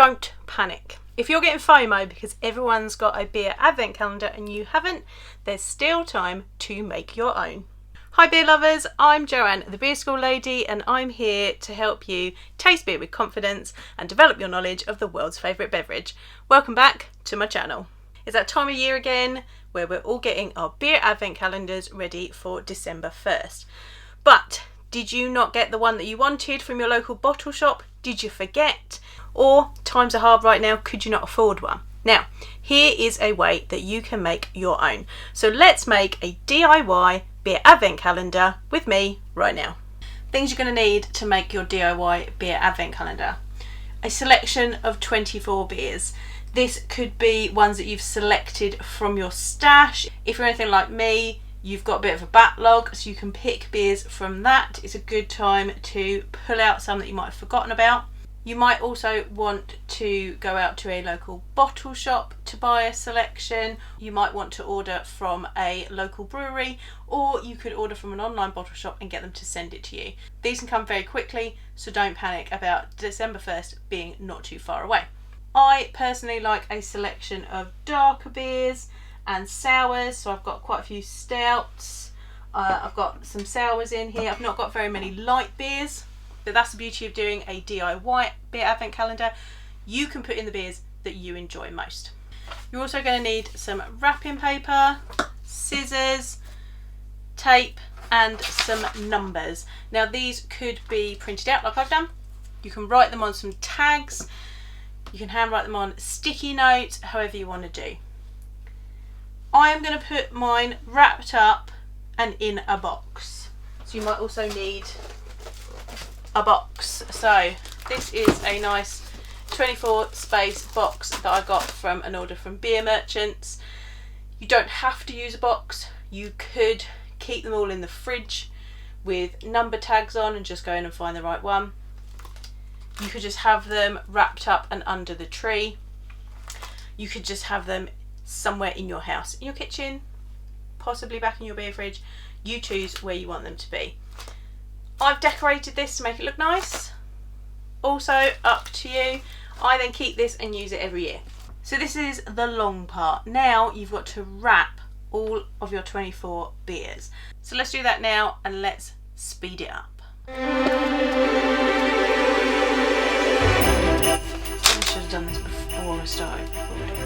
don't panic. If you're getting FOMO because everyone's got a beer advent calendar and you haven't, there's still time to make your own. Hi beer lovers, I'm Joanne, the beer school lady, and I'm here to help you taste beer with confidence and develop your knowledge of the world's favourite beverage. Welcome back to my channel. It's that time of year again where we're all getting our beer advent calendars ready for December 1st. But did you not get the one that you wanted from your local bottle shop? Did you forget? Or times are hard right now, could you not afford one? Now, here is a way that you can make your own. So let's make a DIY beer advent calendar with me right now. Things you're going to need to make your DIY beer advent calendar. A selection of 24 beers. This could be ones that you've selected from your stash. If you're anything like me, you've got a bit of a backlog, so you can pick beers from that. It's a good time to pull out some that you might have forgotten about. You might also want to go out to a local bottle shop to buy a selection. You might want to order from a local brewery, or you could order from an online bottle shop and get them to send it to you. These can come very quickly, so don't panic about December 1st being not too far away. I personally like a selection of darker beers and sours, so I've got quite a few stouts. I've got some sours in here. I've not got very many light beers. But that's the beauty of doing a DIY beer advent calendar. You can put in the beers that you enjoy most. You're also going to need some wrapping paper, scissors, tape, and some numbers. Now these could be printed out like I've done. You can write them on some tags. You can handwrite them on sticky notes, however you want to do. I am going to put mine wrapped up and in a box. So you might also need a box. So this is a nice 24 space box that I got from an order from Beer Merchants. You don't have to use a box. You could keep them all in the fridge with number tags on and just go in and find the right one. You could just have them wrapped up and under the tree. You could just have them somewhere in your house, in your kitchen, possibly back in your beer fridge. You choose where you want them to be. I've decorated this to make it look nice. Also up to you. I then keep this and use it every year. So this is the long part. Now you've got to wrap all of your 24 beers. So let's do that now and let's speed it up. I should have done this before I started recording.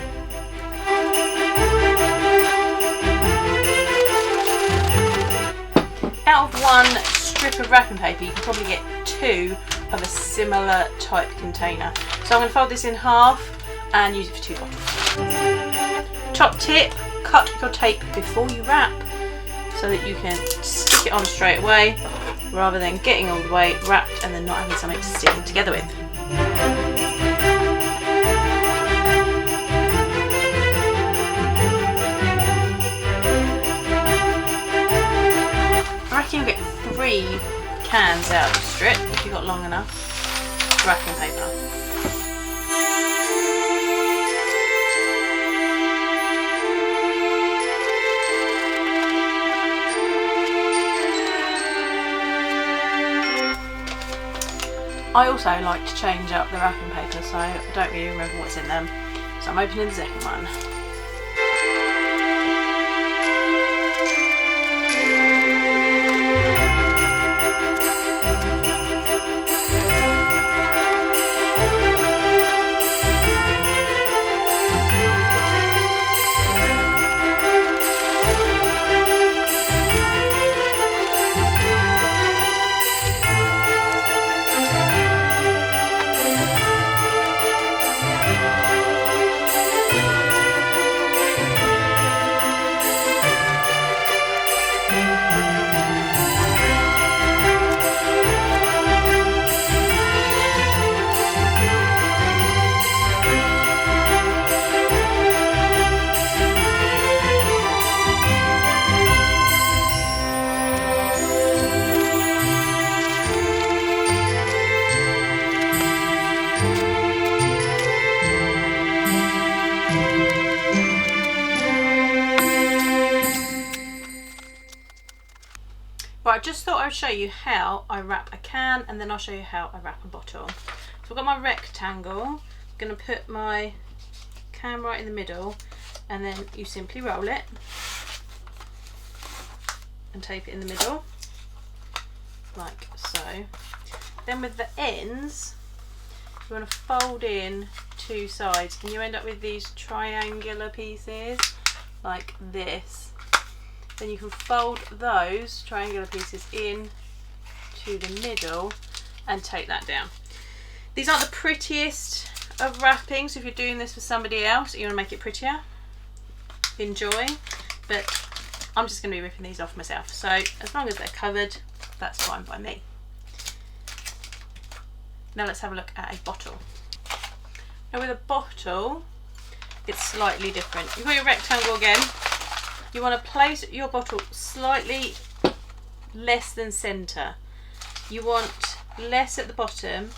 Out of one strip of wrapping paper, you can probably get two of a similar type container. So I'm going to fold this in half and use it for 2 bottles. Top tip, cut your tape before you wrap so that you can stick it on straight away rather than getting all the way wrapped and then not having something to stick it together with. I reckon you'll get 3 cans out of the strip if you've got long enough wrapping paper. I also like to change up the wrapping paper, so I don't really remember what's in them. So I'm opening the second one. But I just thought I would show you how I wrap a can and then I'll show you how I wrap a bottle. So I've got my rectangle, going to put my can right in the middle, and then you simply roll it and tape it in the middle like so. Then with the ends you want to fold in two sides, and you end up with these triangular pieces like this. Then you can fold those triangular pieces in to the middle and take that down. These aren't the prettiest of wrapping, so if you're doing this for somebody else and you want to make it prettier, enjoy, but I'm just going to be ripping these off myself, so as long as they're covered, that's fine by me. Now let's have a look at a bottle. Now with a bottle, it's slightly different. You've got your rectangle again. You want to place your bottle slightly less than centre. You want less at the bottom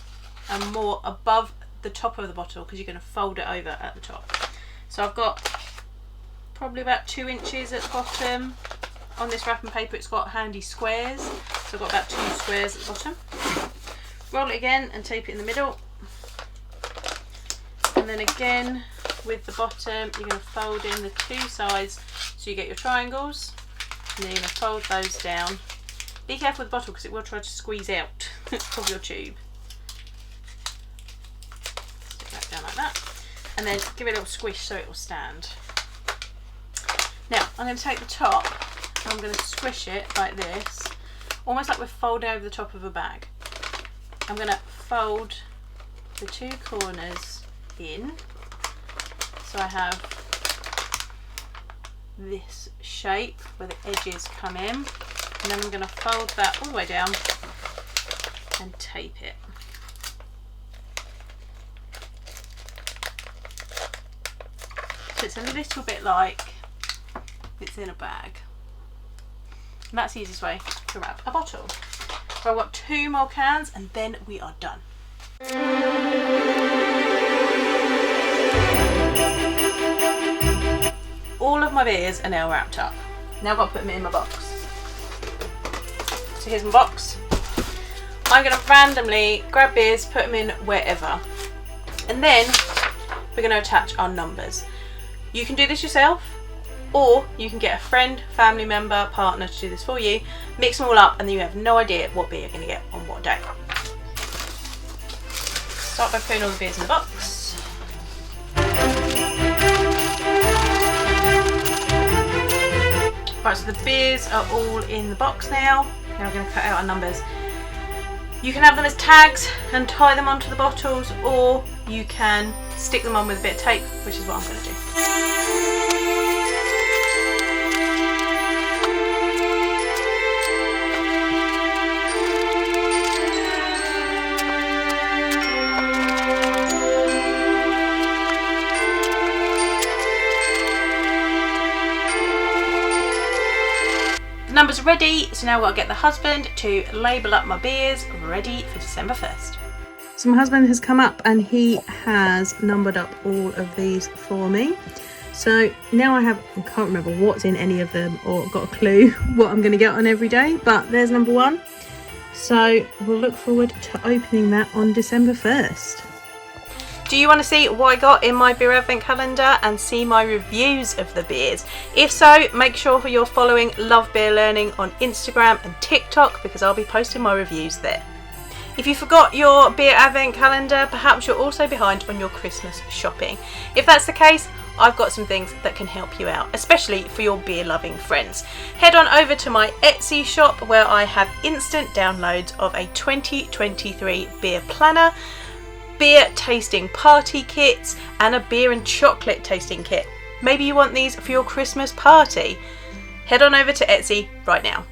and more above the top of the bottle, because you're going to fold it over at the top. So I've got probably about 2 inches at the bottom. On this wrapping paper it's got handy squares, so I've got about 2 squares at the bottom. Roll it again and tape it in the middle, and then again with the bottom you're going to fold in the 2 sides so you get your triangles, and then you're going to fold those down. Be careful with the bottle because it will try to squeeze out of your tube. Stick that down like that, and then give it a little squish so it will stand. Now I'm going to take the top and I'm going to squish it like this, almost like we're folding over the top of a bag. I'm going to fold the 2 corners in so I have this shape where the edges come in, and then I'm going to fold that all the way down and tape it. So it's a little bit like it's in a bag, and that's the easiest way to wrap a bottle. So I've got 2 more cans and then we are done. All of my beers are now wrapped up. Now I've got to put them in my box. So here's my box. I'm going to randomly grab beers, put them in wherever, and then we're going to attach our numbers. You can do this yourself, or you can get a friend, family member, partner to do this for you. Mix them all up and then you have no idea what beer you're going to get on what day. Start by putting all the beers in the box. Right, so the beers are all in the box now. Now we're going to cut out our numbers. You can have them as tags and tie them onto the bottles, or you can stick them on with a bit of tape, which is what I'm going to do. Numbers are ready, so now I've got to get the husband to label up my beers ready for December 1st. So my husband has come up and he has numbered up all of these for me. So now I can't remember what's in any of them or got a clue what I'm going to get on every day, but there's number 1. So we'll look forward to opening that on December 1st. Do you want to see what I got in my beer advent calendar and see my reviews of the beers? If so, make sure you're following Love Beer Learning on Instagram and TikTok, because I'll be posting my reviews there. If you forgot your beer advent calendar, perhaps you're also behind on your Christmas shopping. If that's the case, I've got some things that can help you out, especially for your beer loving friends. Head on over to my Etsy shop where I have instant downloads of a 2023 beer planner, beer tasting party kits, and a beer and chocolate tasting kit. Maybe you want these for your Christmas party. Head on over to Etsy right now.